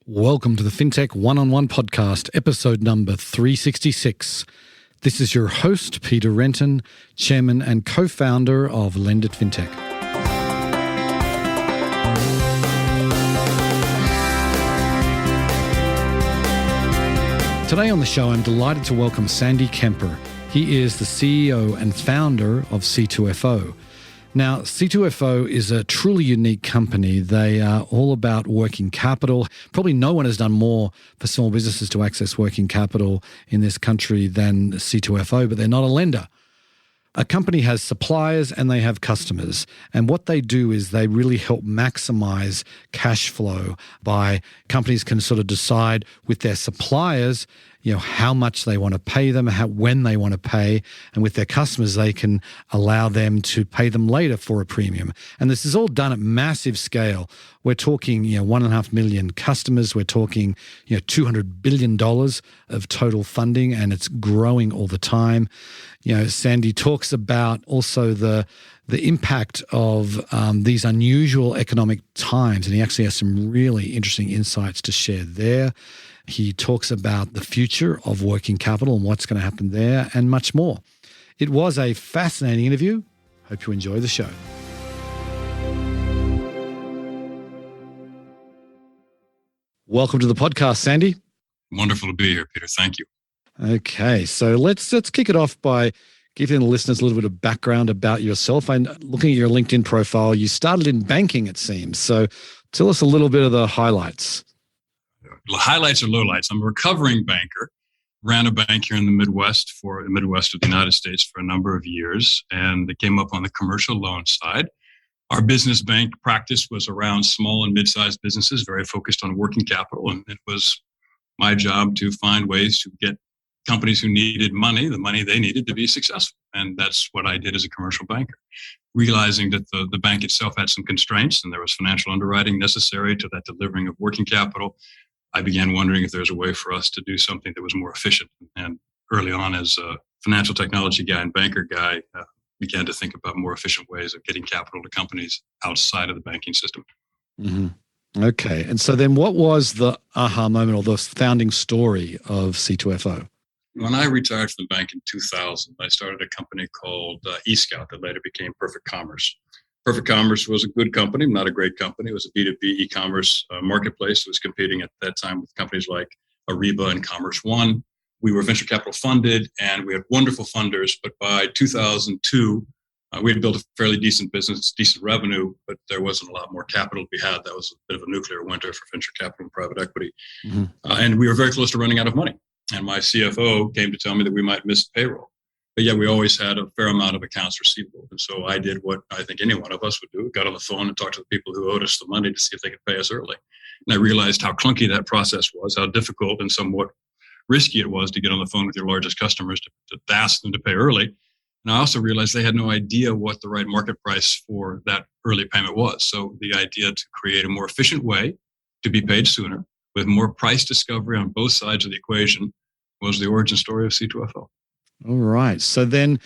Welcome to the Fintech One-on-One podcast, episode number 366. This is your host, Peter Renton, chairman and co-founder of Lend It Fintech. Today on the show, I'm delighted to welcome Sandy Kemper. He is the CEO and founder of C2FO. Now, C2FO is a truly unique company. They are all about working capital. Probably no one has done more for small businesses to access working capital in this country than C2FO, but they're not a lender. A company has suppliers and they have customers. And what they do is they really help maximize cash flow by companies can sort of decide with their suppliers, how much they want to pay them, when they want to pay. And with their customers, they can allow them to pay them later for a premium. And this is all done at massive scale. We're talking, 1.5 million customers. We're talking, $200 billion of total funding, and it's growing all the time. Sandy talks about also the impact of these unusual economic times, and he actually has some really interesting insights to share there. He talks about the future of working capital and what's going to happen there and much more. It was a fascinating interview. Hope you enjoy the show. Welcome to the podcast, Sandy. Wonderful to be here, Peter. Thank you. Okay, so let's kick it off by giving the listeners a little bit of background about yourself. And looking at your LinkedIn profile, you started in banking, it seems. So tell us a little bit of the highlights. Highlights or lowlights. I'm a recovering banker. Ran a bank here in the Midwest of the United States for a number of years, and it came up on the commercial loan side. Our business bank practice was around small and mid-sized businesses, very focused on working capital, and it was my job to find ways to get companies who needed money, the money they needed to be successful. And that's what I did as a commercial banker. Realizing that the bank itself had some constraints and there was financial underwriting necessary to that delivering of working capital, I began wondering if there's a way for us to do something that was more efficient. And early on, as a financial technology guy and banker guy, began to think about more efficient ways of getting capital to companies outside of the banking system. Mm-hmm. Okay. And so then what was the aha moment or the founding story of C2FO? When I retired from the bank in 2000, I started a company called eScout that later became Perfect Commerce. Perfect Commerce was a good company, not a great company. It was a B2B e-commerce marketplace. It was competing at that time with companies like Ariba and Commerce One. We were venture capital funded and we had wonderful funders. But by 2002, we had built a fairly decent business, decent revenue, but there wasn't a lot more capital to be had. That was a bit of a nuclear winter for venture capital and private equity. Mm-hmm. And we were very close to running out of money. And my CFO came to tell me that we might miss payroll. But yeah, we always had a fair amount of accounts receivable. And so I did what I think any one of us would do, got on the phone and talked to the people who owed us the money to see if they could pay us early. And I realized how clunky that process was, how difficult and somewhat risky it was to get on the phone with your largest customers to ask them to pay early. And I also realized they had no idea what the right market price for that early payment was. So the idea to create a more efficient way to be paid sooner with more price discovery on both sides of the equation was the origin story of C2FO. All right. So then,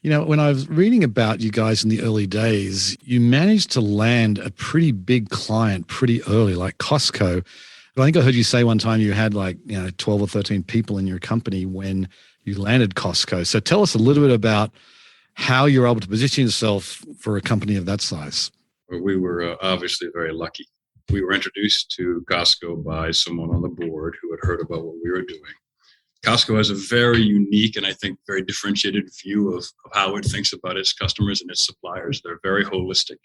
when I was reading about you guys in the early days, you managed to land a pretty big client pretty early, like Costco. I think I heard you say one time you had 12 or 13 people in your company when you landed Costco. So tell us a little bit about how you're able to position yourself for a company of that size. We were obviously very lucky. We were introduced to Costco by someone on the board who had heard about what we were doing. Costco has a very unique and I think very differentiated view of how it thinks about its customers and its suppliers. They're very holistic.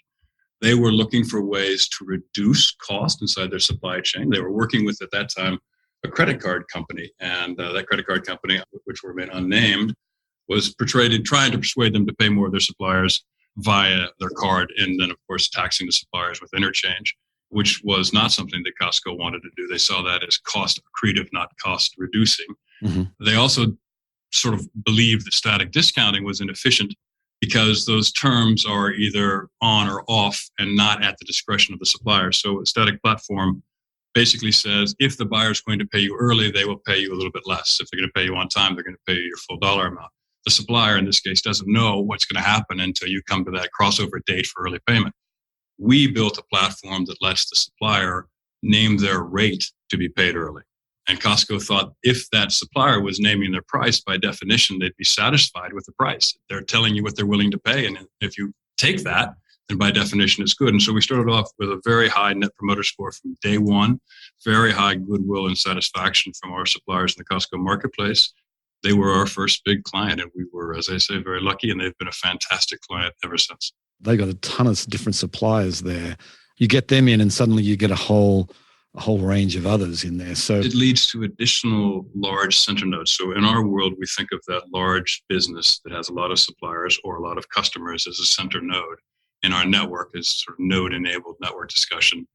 They were looking for ways to reduce cost inside their supply chain. They were working with, at that time, a credit card company. And that credit card company, which remain unnamed, was portrayed in trying to persuade them to pay more of their suppliers via their card and then, of course, taxing the suppliers with interchange, which was not something that Costco wanted to do. They saw that as cost accretive, not cost reducing. Mm-hmm. They also sort of believed that static discounting was inefficient because those terms are either on or off and not at the discretion of the supplier. So a static platform basically says if the buyer is going to pay you early, they will pay you a little bit less. If they're going to pay you on time, they're going to pay you your full dollar amount. The supplier, in this case, doesn't know what's going to happen until you come to that crossover date for early payment. We built a platform that lets the supplier name their rate to be paid early. And Costco thought if that supplier was naming their price, by definition, they'd be satisfied with the price. They're telling you what they're willing to pay. And if you take that, then by definition, it's good. And so we started off with a very high net promoter score from day one, very high goodwill and satisfaction from our suppliers in the Costco marketplace. They were our first big client, and we were, as I say, very lucky, and they've been a fantastic client ever since. They got a ton of different suppliers there. You get them in, and suddenly you get a whole range of others in there. So it leads to additional large center nodes. So in our world, we think of that large business that has a lot of suppliers or a lot of customers as a center node. In our network is sort of node-enabled network discussion.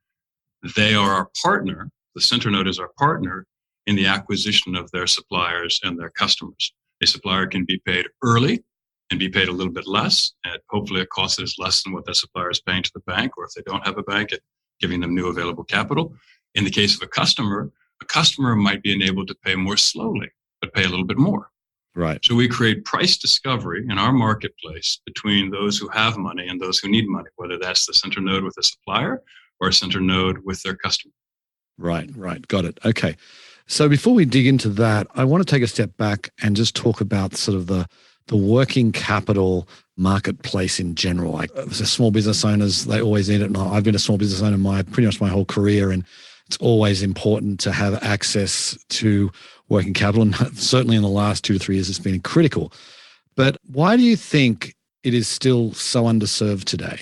They are our partner. The center node is our partner in the acquisition of their suppliers and their customers. A supplier can be paid early and be paid a little bit less, and hopefully a cost that is less than what that supplier is paying to the bank, or if they don't have a bank, giving them new available capital. In the case of a customer might be enabled to pay more slowly, but pay a little bit more. Right. So we create price discovery in our marketplace between those who have money and those who need money, whether that's the center node with a supplier or a center node with their customer. Right. Got it. Okay. So before we dig into that, I want to take a step back and just talk about sort of the working capital marketplace in general. Like as small business owners, they always need it. And I've been a small business owner pretty much my whole career, and it's always important to have access to working capital. And certainly in the last 2 to 3 years, it's been critical. But why do you think it is still so underserved today?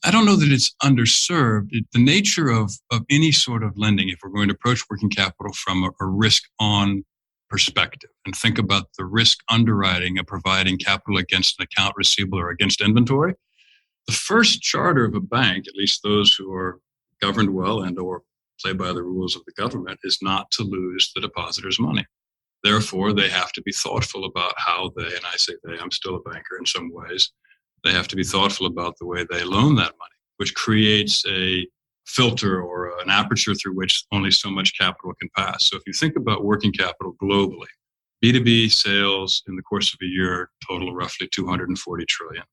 I don't know that it's underserved. The nature of any sort of lending, if we're going to approach working capital from a risk-on perspective and think about the risk underwriting of providing capital against an account receivable or against inventory, the first charter of a bank, at least those who are governed well and or play by the rules of the government, is not to lose the depositor's money. Therefore, they have to be thoughtful about how they, and I say they, I'm still a banker in some ways, they have to be thoughtful about the way they loan that money, which creates a filter or an aperture through which only so much capital can pass. So if you think about working capital globally, B2B sales in the course of a year total roughly 240 trillion.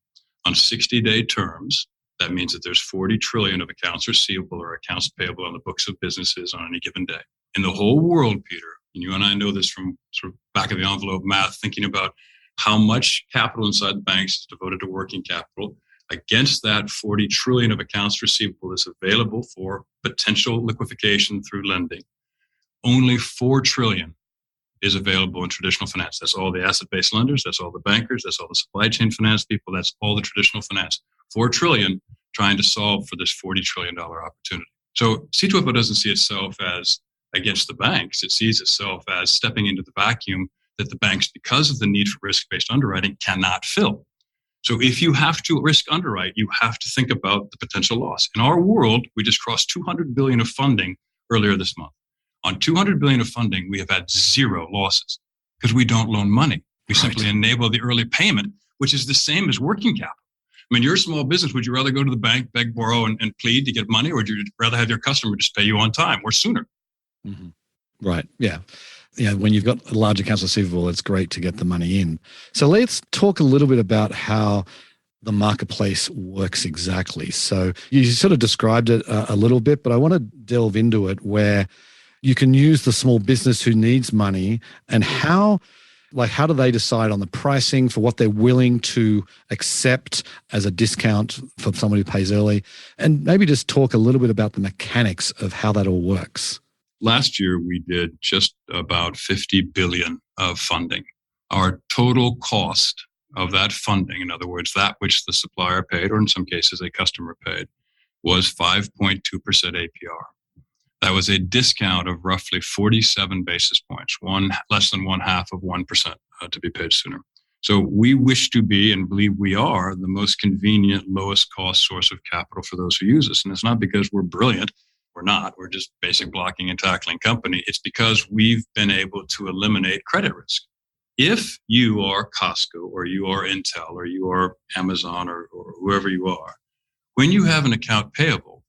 On 60-day terms, that means that there's 40 trillion of accounts receivable or accounts payable on the books of businesses on any given day. In the whole world, Peter, and you and I know this from sort of back of the envelope math, thinking about how much capital inside the banks is devoted to working capital. Against that, 40 trillion of accounts receivable is available for potential liquefaction through lending. Only 4 trillion is available in traditional finance. That's all the asset-based lenders, that's all the bankers, that's all the supply chain finance people, that's all the traditional finance. 4 trillion trying to solve for this $40 trillion opportunity. So C2FO doesn't see itself as against the banks. It sees itself as stepping into the vacuum that the banks, because of the need for risk-based underwriting, cannot fill. So if you have to risk underwrite, you have to think about the potential loss. In our world, we just crossed 200 billion of funding earlier this month. On 200 billion of funding, we have had 0 losses because we don't loan money. We simply enable the early payment, which is the same as working capital. I mean, you're a small business. Would you rather go to the bank, beg, borrow, and plead to get money, or would you rather have your customer just pay you on time or sooner? Mm-hmm. Right. Yeah. Yeah. When you've got a large accounts receivable, it's great to get the money in. So let's talk a little bit about how the marketplace works exactly. So you sort of described it a little bit, but I want to delve into it where you can use the small business who needs money, and how do they decide on the pricing for what they're willing to accept as a discount for someone who pays early, and maybe just talk a little bit about the mechanics of how that all works. Last year, we did just about 50 billion of funding. Our total cost of that funding, in other words, that which the supplier paid, or in some cases a customer paid, was 5.2% APR. That was a discount of roughly 47 basis points, less than 0.5% to be paid sooner. So we wish to be, and believe we are, the most convenient, lowest cost source of capital for those who use us. And it's not because we're brilliant. We're not. We're just basic blocking and tackling company. It's because we've been able to eliminate credit risk. If you are Costco or you are Intel or you are Amazon or whoever you are, when you have an account payable,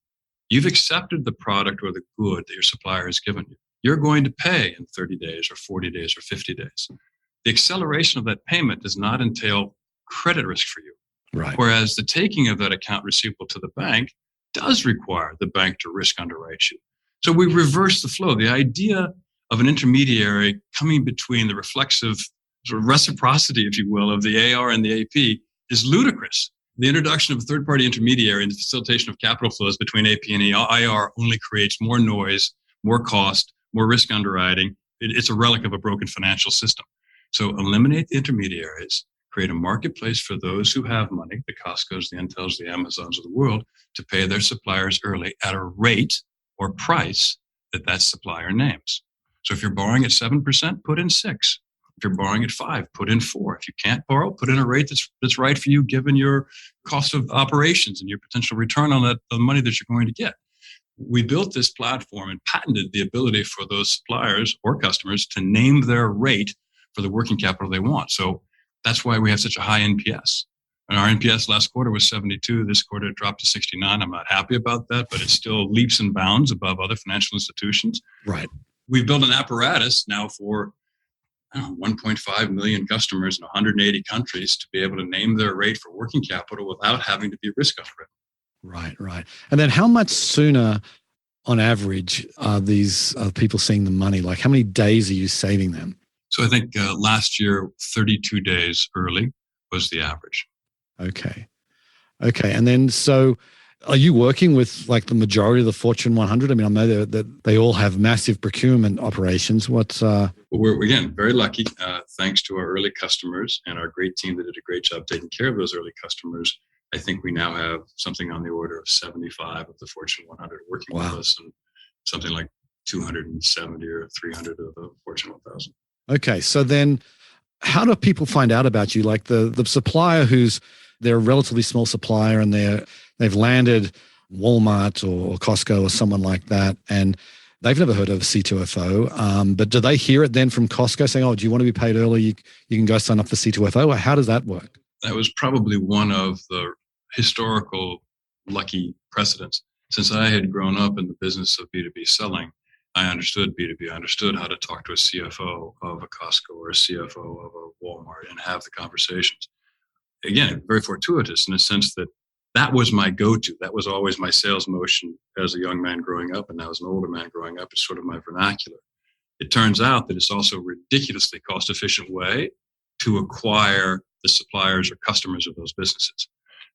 you've accepted the product or the good that your supplier has given you. You're going to pay in 30 days or 40 days or 50 days. The acceleration of that payment does not entail credit risk for you. Right. Whereas the taking of that account receivable to the bank does require the bank to risk underwrite you. So we reverse the flow. The idea of an intermediary coming between the reflexive sort of reciprocity, if you will, of the AR and the AP is ludicrous. The introduction of a third-party intermediary and the facilitation of capital flows between AP and IR only creates more noise, more cost, more risk underwriting. It's a relic of a broken financial system. So eliminate the intermediaries, create a marketplace for those who have money, the Costcos, the Intels, the Amazons of the world, to pay their suppliers early at a rate or price that supplier names. So if you're borrowing at 7%, put in 6. If you're borrowing at 5, put in 4. If you can't borrow, put in a rate that's right for you given your cost of operations and your potential return on the money that you're going to get. We built this platform and patented the ability for those suppliers or customers to name their rate for the working capital they want. So that's why we have such a high NPS. And our NPS last quarter was 72. This quarter it dropped to 69. I'm not happy about that, but it's still leaps and bounds above other financial institutions. Right. We've built an apparatus now for 1.5 million customers in 180 countries to be able to name their rate for working capital without having to be risk underwritten. Right. And then how much sooner on average are these people seeing the money? Like how many days are you saving them? So I think last year, 32 days early was the average. Okay. And then so are you working with like the majority of the Fortune 100? I mean, I know that they all have massive procurement operations. We're, again, very lucky. Thanks to our early customers and our great team that did a great job taking care of those early customers. I think we now have something on the order of 75 of the Fortune 100 working with us and something like 270 or 300 of the Fortune 1000. Okay. So then how do people find out about you? Like the supplier they're a relatively small supplier and they've landed Walmart or Costco or someone like that, and they've never heard of C2FO. But do they hear it then from Costco saying, "Oh, do you want to be paid early? You can go sign up for C2FO." How does that work? That was probably one of the historical lucky precedents. Since I had grown up in the business of B2B selling, I understood B2B. I understood how to talk to a CFO of a Costco or a CFO of a Walmart and have the conversations. Again, very fortuitous in the sense that was my go-to. That was always my sales motion as a young man growing up, and now as an older man growing up, it's sort of my vernacular. It turns out that it's also a ridiculously cost-efficient way to acquire the suppliers or customers of those businesses.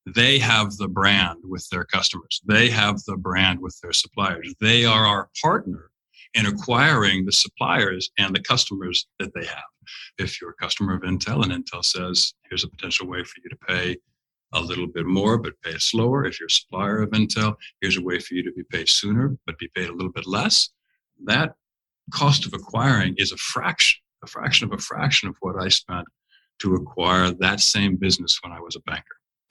They have the brand with their customers. They have the brand with their suppliers. They are our partner in acquiring the suppliers and the customers that they have. If you're a customer of Intel and Intel says, here's a potential way for you to pay a little bit more, but pay it slower. If you're a supplier of Intel, here's a way for you to be paid sooner, but be paid a little bit less. That cost of acquiring is a fraction of what I spent to acquire that same business when I was a banker.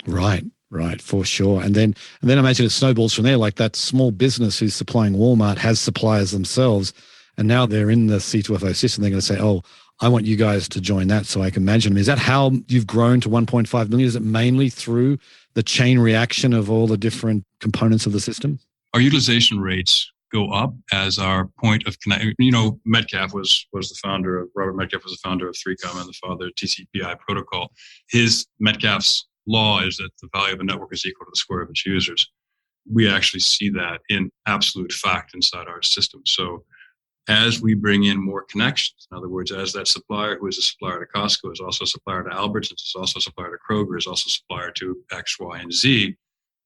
Right, for sure. And then imagine it snowballs from there. Like that small business who's supplying Walmart has suppliers themselves, and now they're in the C2FO system. They're going to say, "Oh, I want you guys to join that so I can manage them." Is that how you've grown to 1.5 million? Is it mainly through the chain reaction of all the different components of the system? Our utilization rates go up as our point of connect. Metcalf was the founder of, Robert Metcalf was the founder of 3Com and the father of TCP/IP protocol. Metcalf's law is that the value of a network is equal to the square of its users. We actually see that in absolute fact inside our system. So as we bring in more connections, in other words, as that supplier who is a supplier to Costco is also a supplier to Albertsons, is also a supplier to Kroger, is also a supplier to X, Y, and Z,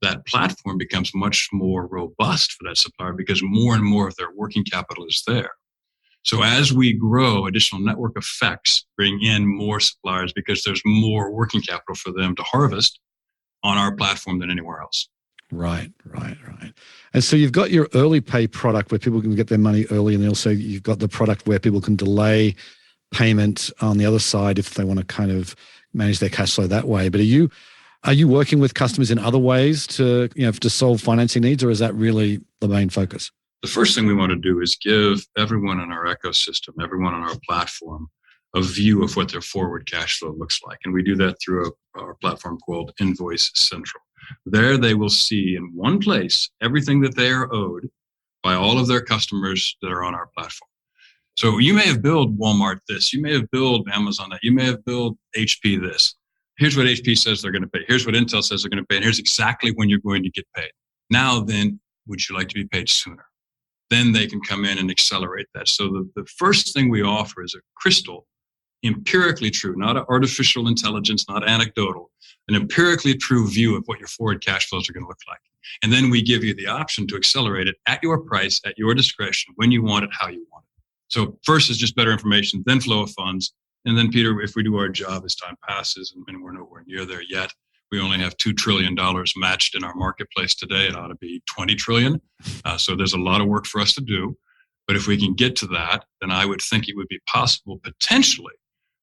that platform becomes much more robust for that supplier because more and more of their working capital is there. So as we grow, additional network effects bring in more suppliers because there's more working capital for them to harvest on our platform than anywhere else. Right. And so you've got your early pay product where people can get their money early, and also you've got the product where people can delay payment on the other side if they want to kind of manage their cash flow that way. But are you working with customers in other ways to solve financing needs, or is that really the main focus? The first thing we want to do is give everyone in our ecosystem, everyone on our platform, a view of what their forward cash flow looks like. And we do that through our platform called Invoice Central. There they will see in one place everything that they are owed by all of their customers that are on our platform. So you may have billed Walmart this, you may have billed Amazon that, you may have billed HP this. Here's what HP says they're going to pay. Here's what Intel says they're going to pay. And here's exactly when you're going to get paid. Now then, would you like to be paid sooner? then they can come in and accelerate that. So the first thing we offer is a crystal, empirically true, not artificial intelligence, not anecdotal, an empirically true view of what your forward cash flows are going to look like. And then we give you the option to accelerate it at your price, at your discretion, when you want it, how you want it. So first is just better information, then flow of funds. And then, Peter, if we do our job as time passes, and we're nowhere near there yet, we only have $2 trillion matched in our marketplace today. It ought to be $20 trillion. So there's a lot of work for us to do. But if we can get to that, then I would think it would be possible potentially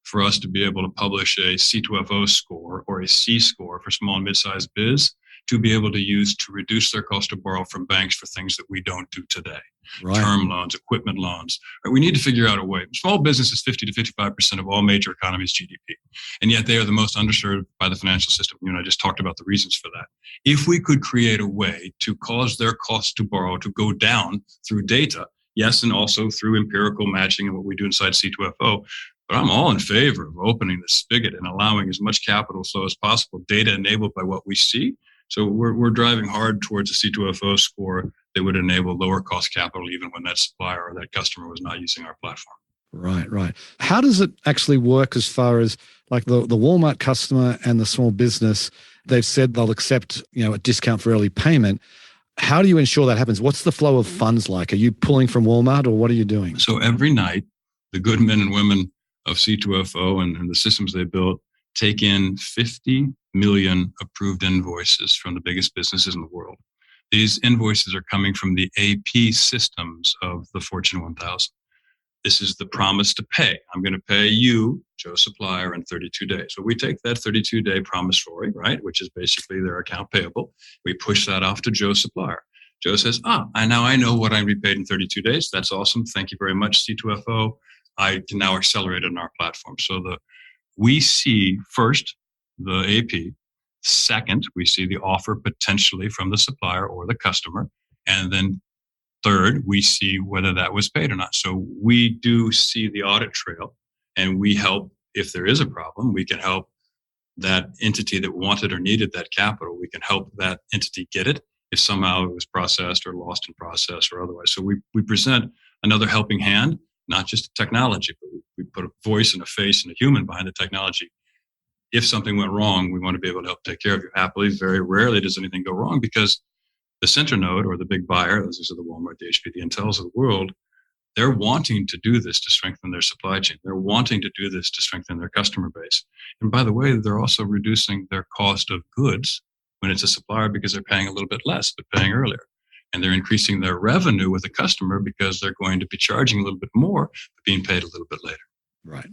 for us to be able to publish a C2FO score or a C score for small and mid-sized biz to be able to use to reduce their cost to borrow from banks for things that we don't do today. Right. Term loans, equipment loans. Right? We need to figure out a way. Small business is 50 to 55% of all major economies' GDP. And yet they are the most underserved by the financial system. You and I just talked about the reasons for that. If we could create a way to cause their cost to borrow to go down through data, yes, and also through empirical matching and what we do inside C2FO, but I'm all in favor of opening the spigot and allowing as much capital flow as possible, data enabled by what we see. So we're driving hard towards a C2FO score that would enable lower cost capital even when that supplier or that customer was not using our platform. Right. How does it actually work as far as like the Walmart customer and the small business? They've said they'll accept, a discount for early payment. How do you ensure that happens? What's the flow of funds like? Are you pulling from Walmart or what are you doing? So every night, the good men and women of C2FO and the systems they built take in 50 million approved invoices from the biggest businesses in the world. These invoices are coming from the AP systems of the Fortune 1000. This is the promise to pay. I'm going to pay you, Joe Supplier, in 32 days. So we take that 32-day promissory, right, which is basically their account payable. We push that off to Joe Supplier. Joe says, I know what I'm repaid in 32 days. That's awesome. Thank you very much, C2FO. I can now accelerate it on our platform. So we see first the AP. Second, we see the offer potentially from the supplier or the customer. And then third, we see whether that was paid or not. So we do see the audit trail and we help if there is a problem. We can help that entity that wanted or needed that capital. We can help that entity get it if somehow it was processed or lost in process or otherwise. So we present another helping hand, not just technology, but we put a voice and a face and a human behind the technology. If something went wrong, we want to be able to help take care of you. Happily, very rarely does anything go wrong because the center node or the big buyer, those are the Walmart, the HP, the Intels of the world, they're wanting to do this to strengthen their supply chain. They're wanting to do this to strengthen their customer base. And by the way, they're also reducing their cost of goods when it's a supplier because they're paying a little bit less, but paying earlier. And they're increasing their revenue with the customer because they're going to be charging a little bit more, but being paid a little bit later. Right.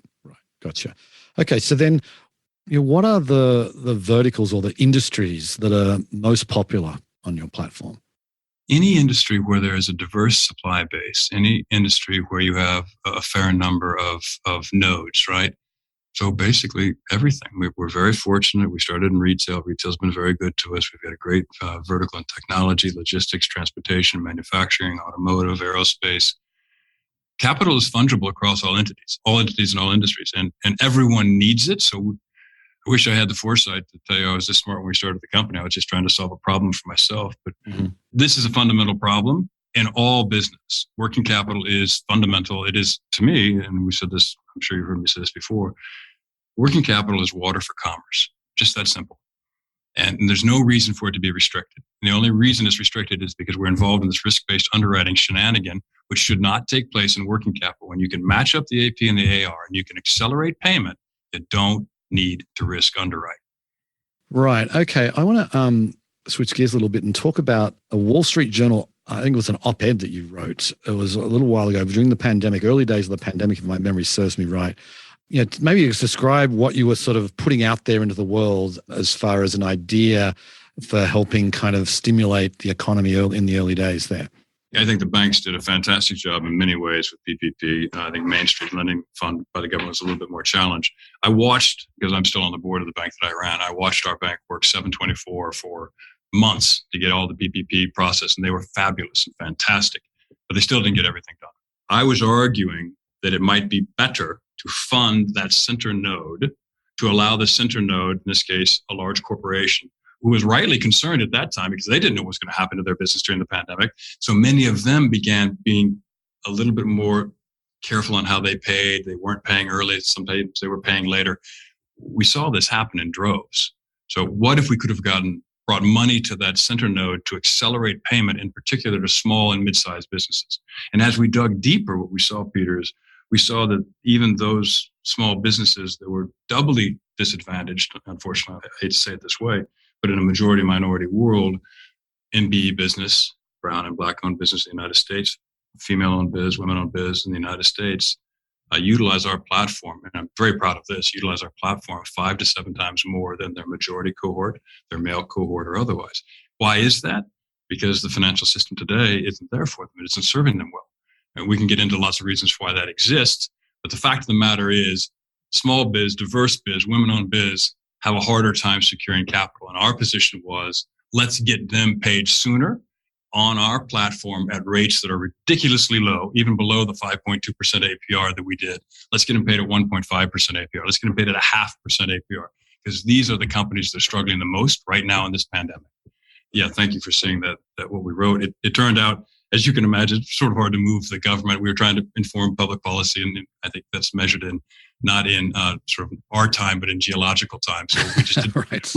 Gotcha. Okay, so then what are the verticals or the industries that are most popular on your platform? Any industry where there is a diverse supply base, any industry where you have a fair number of nodes, right? So basically everything. We're very fortunate. We started in retail. Retail's been very good to us. We've got a great vertical in technology, logistics, transportation, manufacturing, automotive, aerospace. Capital is fungible across all entities and all industries, and everyone needs it. So I wish I had the foresight to tell you I was this smart when we started the company. I was just trying to solve a problem for myself. But This is a fundamental problem in all business. Working capital is fundamental. It is, to me, and we said this, I'm sure you've heard me say this before, working capital is water for commerce. Just that simple. And there's no reason for it to be restricted. And the only reason it's restricted is because we're involved in this risk-based underwriting shenanigan, which should not take place in working capital. When you can match up the AP and the AR and you can accelerate payment, you don't need to risk underwrite. Right. Okay. I want to switch gears a little bit and talk about a Wall Street Journal. I think it was an op-ed that you wrote. It was a little while ago during the pandemic, early days of the pandemic, if my memory serves me right. Maybe you could describe what you were sort of putting out there into the world as far as an idea for helping kind of stimulate the economy in the early days there. I think the banks did a fantastic job in many ways with PPP. I think Main Street Lending Fund by the government was a little bit more challenged. I watched, because I'm still on the board of the bank that I ran, I watched our bank work 7/24 for months to get all the PPP processed, and they were fabulous and fantastic, but they still didn't get everything done. I was arguing that it might be better to fund that center node, to allow the center node, in this case, a large corporation, who was rightly concerned at that time because they didn't know what was going to happen to their business during the pandemic. So many of them began being a little bit more careful on how they paid. They weren't paying early. Sometimes they were paying later. We saw this happen in droves. So what if we could have brought money to that center node to accelerate payment, in particular to small and mid-sized businesses? And as we dug deeper, what we saw, Peter, is we saw that even those small businesses that were doubly disadvantaged, unfortunately, I hate to say it this way, but in a majority minority world, MBE business, brown and black owned business in the United States, female owned biz, women owned biz in the United States, utilize our platform, and I'm very proud of this, utilize our platform 5 to 7 times more than their majority cohort, their male cohort, or otherwise. Why is that? Because the financial system today isn't there for them. It isn't serving them well. And we can get into lots of reasons why that exists. But the fact of the matter is, small biz, diverse biz, women-owned biz have a harder time securing capital. And our position was, let's get them paid sooner on our platform at rates that are ridiculously low, even below the 5.2% APR that we did. Let's get them paid at 1.5% APR. Let's get them paid at 0.5% APR, because these are the companies that are struggling the most right now in this pandemic. Yeah, thank you for saying that what we wrote. It turned out, as you can imagine, it's sort of hard to move the government. We were trying to inform public policy, and I think that's measured in not in sort of our time, but in geological time. So we just didn't, Right.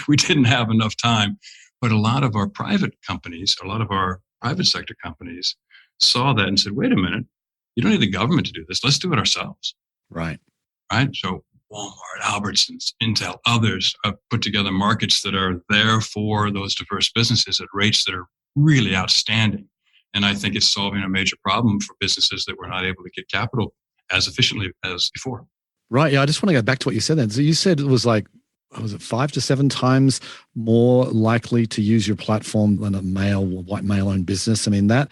we didn't have enough time. But a lot of our private companies, a lot of our private sector companies saw that and said, wait a minute, you don't need the government to do this. Let's do it ourselves. Right. Right. So Walmart, Albertsons, Intel, others have put together markets that are there for those diverse businesses at rates that are really outstanding. And I think it's solving a major problem for businesses that were not able to get capital as efficiently as before. Right. Yeah. I just want to go back to what you said then. So you said it was like, was it 5 to 7 times more likely to use your platform than a male or white male-owned business? I mean, that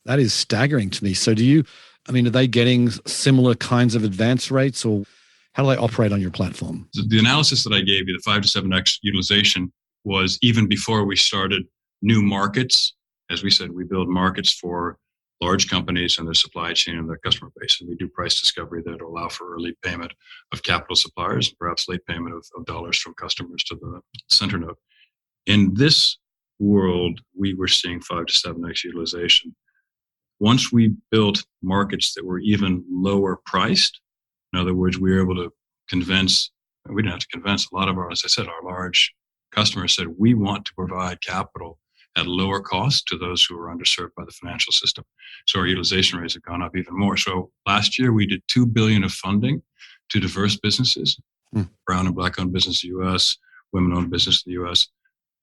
is staggering to me. So are they getting similar kinds of advance rates, or how do they operate on your platform? The analysis that I gave you, the 5 to 7x utilization, was even before we started new markets. As we said, we build markets for large companies and their supply chain and their customer base. And we do price discovery that will allow for early payment of capital suppliers, perhaps late payment of dollars from customers to the center node. In this world, we were seeing 5 to 7x utilization. Once we built markets that were even lower priced, in other words, we were able to convince, we didn't have to convince, a lot of our, as I said, our large customers said, we want to provide capital at lower cost to those who are underserved by the financial system. So our utilization rates have gone up even more. So last year we did $2 billion of funding to diverse businesses, brown and black owned business in the U.S., women owned business in the U.S.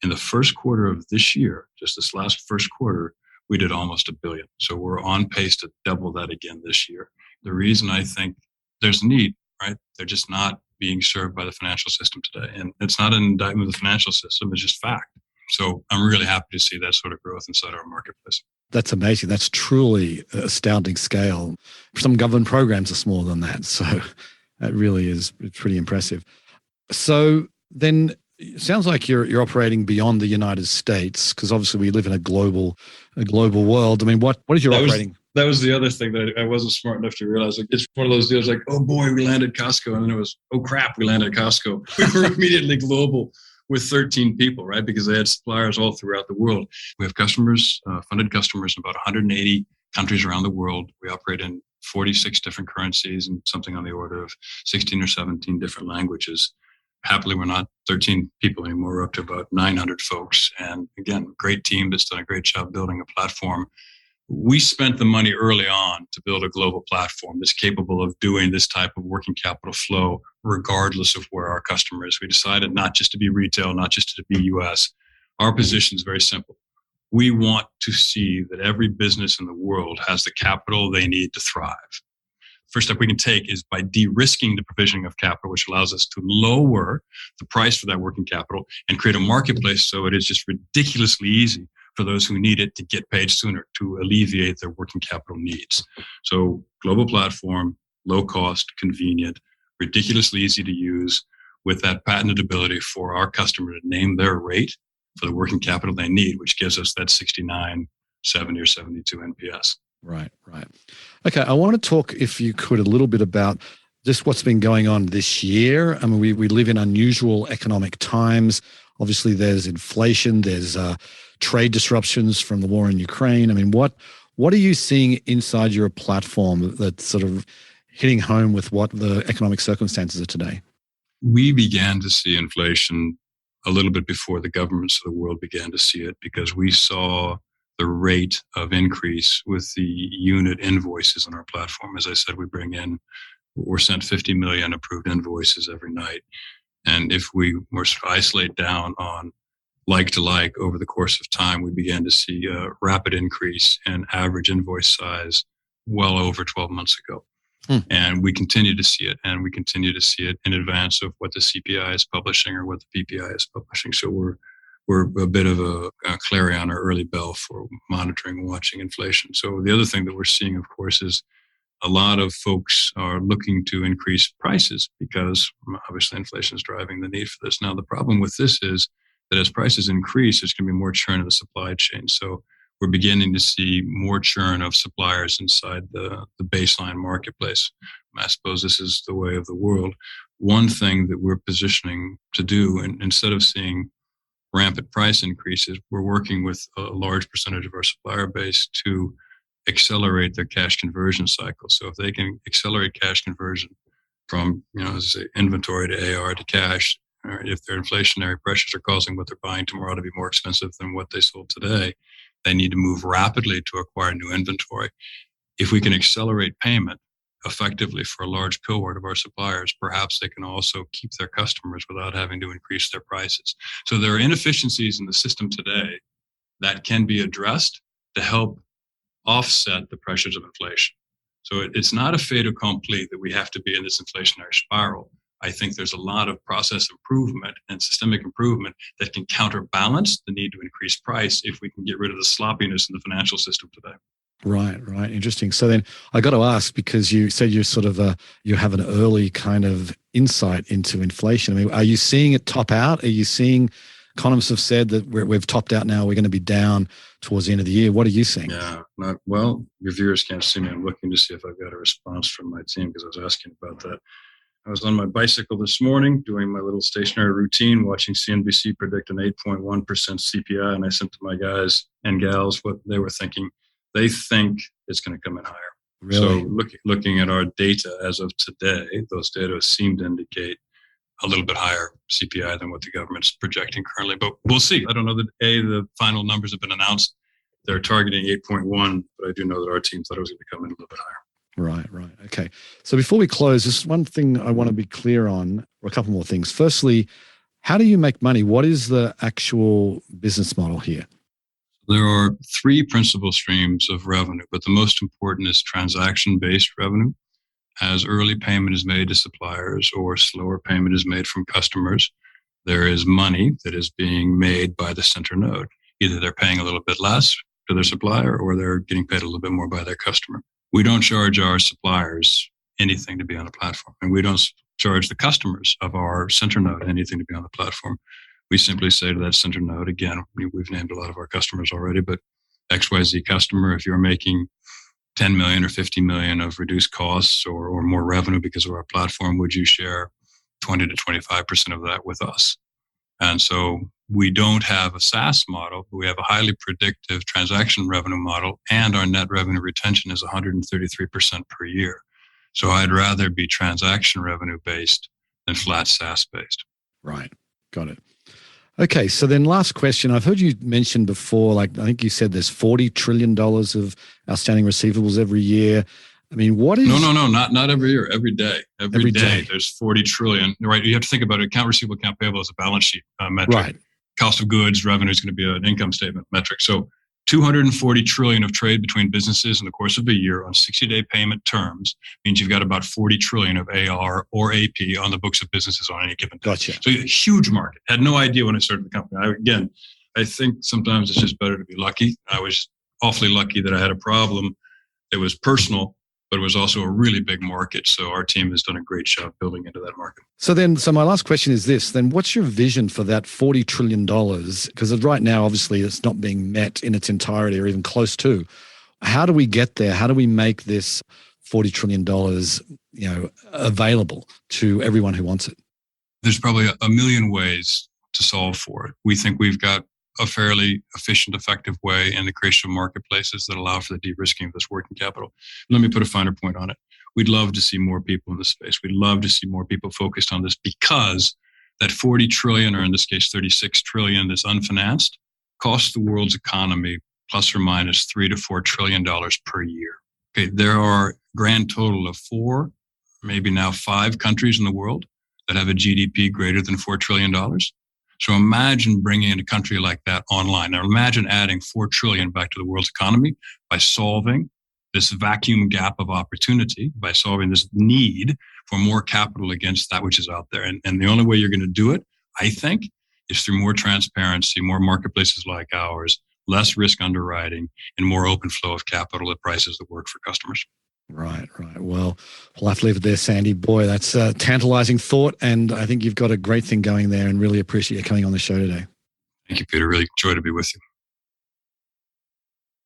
In the first quarter of this year, just this last first quarter, we did almost $1 billion. So we're on pace to double that again this year. The reason I think there's need, right? They're just not being served by the financial system today. And it's not an indictment of the financial system, it's just fact. So I'm really happy to see that sort of growth inside our marketplace. That's amazing. That's truly astounding scale. Some government programs are smaller than that. So that really is pretty impressive. So then it sounds like you're operating beyond the United States, because obviously we live in a global world. I mean, what is your operating? That was the other thing that I wasn't smart enough to realize. Like, it's one of those deals like, oh boy, we landed Costco. And then it was, oh crap, we landed Costco. We were immediately global with 13 people, right? Because they had suppliers all throughout the world. We have customers, funded customers in about 180 countries around the world. We operate in 46 different currencies and something on the order of 16 or 17 different languages. Happily, we're not 13 people anymore. We're up to about 900 folks. And again, great team that's done a great job building a platform. We spent the money early on to build a global platform that's capable of doing this type of working capital flow, regardless of where our customer is. We decided not just to be retail, not just to be US. Our position is very simple. We want to see that every business in the world has the capital they need to thrive. First step we can take is by de-risking the provisioning of capital, which allows us to lower the price for that working capital and create a marketplace so it is just ridiculously easy for those who need it to get paid sooner, to alleviate their working capital needs. So global platform, low cost, convenient, ridiculously easy to use, with that patented ability for our customer to name their rate for the working capital they need, which gives us that 69, 70, or 72 NPS. Right. Okay, I want to talk, if you could, a little bit about just what's been going on this year. I mean, we live in unusual economic times. Obviously, there's inflation, there's trade disruptions from the war in Ukraine. I mean, what are you seeing inside your platform that's sort of hitting home with what the economic circumstances are today? We began to see inflation a little bit before the governments of the world began to see it, because we saw the rate of increase with the unit invoices on our platform. As I said, we're sent 50 million approved invoices every night. And if we were to isolate down on like to like over the course of time, we began to see a rapid increase in average invoice size well over 12 months ago. And we continue to see it, and we continue to see it in advance of what the CPI is publishing or what the PPI is publishing. So we're a bit of a clarion or early bell for monitoring and watching inflation. So the other thing that we're seeing, of course, is a lot of folks are looking to increase prices because obviously inflation is driving the need for this. Now, the problem with this is that as prices increase, there's going to be more churn in the supply chain. So we're beginning to see more churn of suppliers inside the baseline marketplace. I suppose this is the way of the world. One thing that we're positioning to do, and instead of seeing rampant price increases, we're working with a large percentage of our supplier base to accelerate their cash conversion cycle. So if they can accelerate cash conversion from, as I say, inventory to AR to cash, or if their inflationary pressures are causing what they're buying tomorrow to be more expensive than what they sold today, they need to move rapidly to acquire new inventory. If we can accelerate payment effectively for a large cohort of our suppliers, perhaps they can also keep their customers without having to increase their prices. So there are inefficiencies in the system today that can be addressed to help offset the pressures of inflation. So it's not a fait accompli that we have to be in this inflationary spiral. I think there's a lot of process improvement and systemic improvement that can counterbalance the need to increase price if we can get rid of the sloppiness in the financial system today. Right. Interesting. So then I got to ask, because you said you're sort of you have an early kind of insight into inflation. I mean, are you seeing it top out? Are you seeing economists have said that we've topped out now, we're going to be down towards the end of the year? What are you seeing? Yeah, well, your viewers can't see me. I'm looking to see if I've got a response from my team because I was asking about that. I was on my bicycle this morning doing my little stationary routine, watching CNBC predict an 8.1% CPI, and I sent to my guys and gals what they were thinking. They think it's going to come in higher. Really? So looking at our data as of today, those data seem to indicate a little bit higher CPI than what the government's projecting currently. But we'll see. I don't know that, the final numbers have been announced. They're targeting 8.1, but I do know that our team thought it was going to come in a little bit higher. Right. Okay. So before we close, there's one thing I want to be clear on, or a couple more things. Firstly, how do you make money? What is the actual business model here? There are three principal streams of revenue, but the most important is transaction-based revenue. As early payment is made to suppliers or slower payment is made from customers, there is money that is being made by the center node. Either they're paying a little bit less to their supplier or they're getting paid a little bit more by their customer. We don't charge our suppliers anything to be on the platform, and we don't charge the customers of our center node anything to be on the platform. We simply say to that center node, again, we've named a lot of our customers already, but XYZ customer, if you're making 10 million or 50 million of reduced costs or more revenue because of our platform, would you share 20 to 25% of that with us? And so we don't have a SaaS model, but we have a highly predictive transaction revenue model, and our net revenue retention is 133% per year. So I'd rather be transaction revenue based than flat SaaS based. Right. Got it. Okay. So then last question. I've heard you mention before, I think you said there's $40 trillion of outstanding receivables every year. I mean, what is... No, not every year, every day. Every day there's 40 trillion, right? You have to think about it. Account receivable, account payable is a balance sheet metric. Right. Cost of goods, revenue is going to be an income statement metric. So 240 trillion of trade between businesses in the course of a year on 60-day payment terms means you've got about 40 trillion of AR or AP on the books of businesses on any given day. Gotcha. So a huge market. Had no idea when I started the company. I think sometimes it's just better to be lucky. I was awfully lucky that I had a problem that was personal, but it was also a really big market. So our team has done a great job building into that market. So my last question is this, then what's your vision for that $40 trillion? Because right now, obviously, it's not being met in its entirety or even close to. How do we get there? How do we make this $40 trillion, available to everyone who wants it? There's probably a million ways to solve for it. We think we've got a fairly efficient, effective way in the creation of marketplaces that allow for the de-risking of this working capital. Let me put a finer point on it. We'd love to see more people in this space. We'd love to see more people focused on this, because that 40 trillion, or in this case, 36 trillion that's unfinanced, costs the world's economy plus or minus $3 to $4 trillion per year. Okay, there are grand total of 4, maybe now 5 countries in the world that have a GDP greater than $4 trillion. So imagine bringing in a country like that online. Now imagine adding 4 trillion back to the world's economy by solving this vacuum gap of opportunity, by solving this need for more capital against that which is out there. And the only way you're going to do it, I think, is through more transparency, more marketplaces like ours, less risk underwriting, and more open flow of capital at prices that work for customers. Right. Well, we'll have to leave it there, Sandy. Boy, that's a tantalizing thought. And I think you've got a great thing going there, and really appreciate you coming on the show today. Thank you, Peter. Really joy to be with you.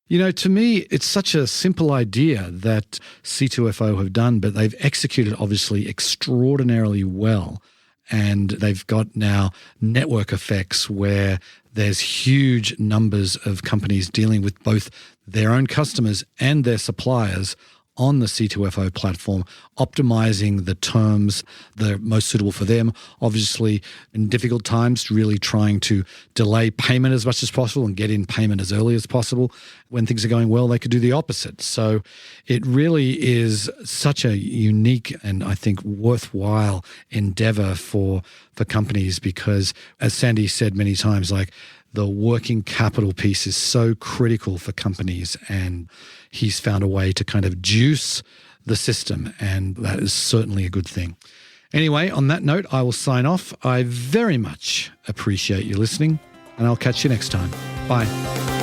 You know, to me, it's such a simple idea that C2FO have done, but they've executed obviously extraordinarily well. And they've got now network effects where there's huge numbers of companies dealing with both their own customers and their suppliers on the C2FO platform, optimizing the terms that are most suitable for them. Obviously, in difficult times, really trying to delay payment as much as possible and get in payment as early as possible. When things are going well, they could do the opposite. So it really is such a unique and I think worthwhile endeavor for companies, because as Sandy said many times, like, the working capital piece is so critical for companies, and he's found a way to kind of juice the system, and that is certainly a good thing. Anyway, on that note, I will sign off. I very much appreciate you listening, and I'll catch you next time. Bye.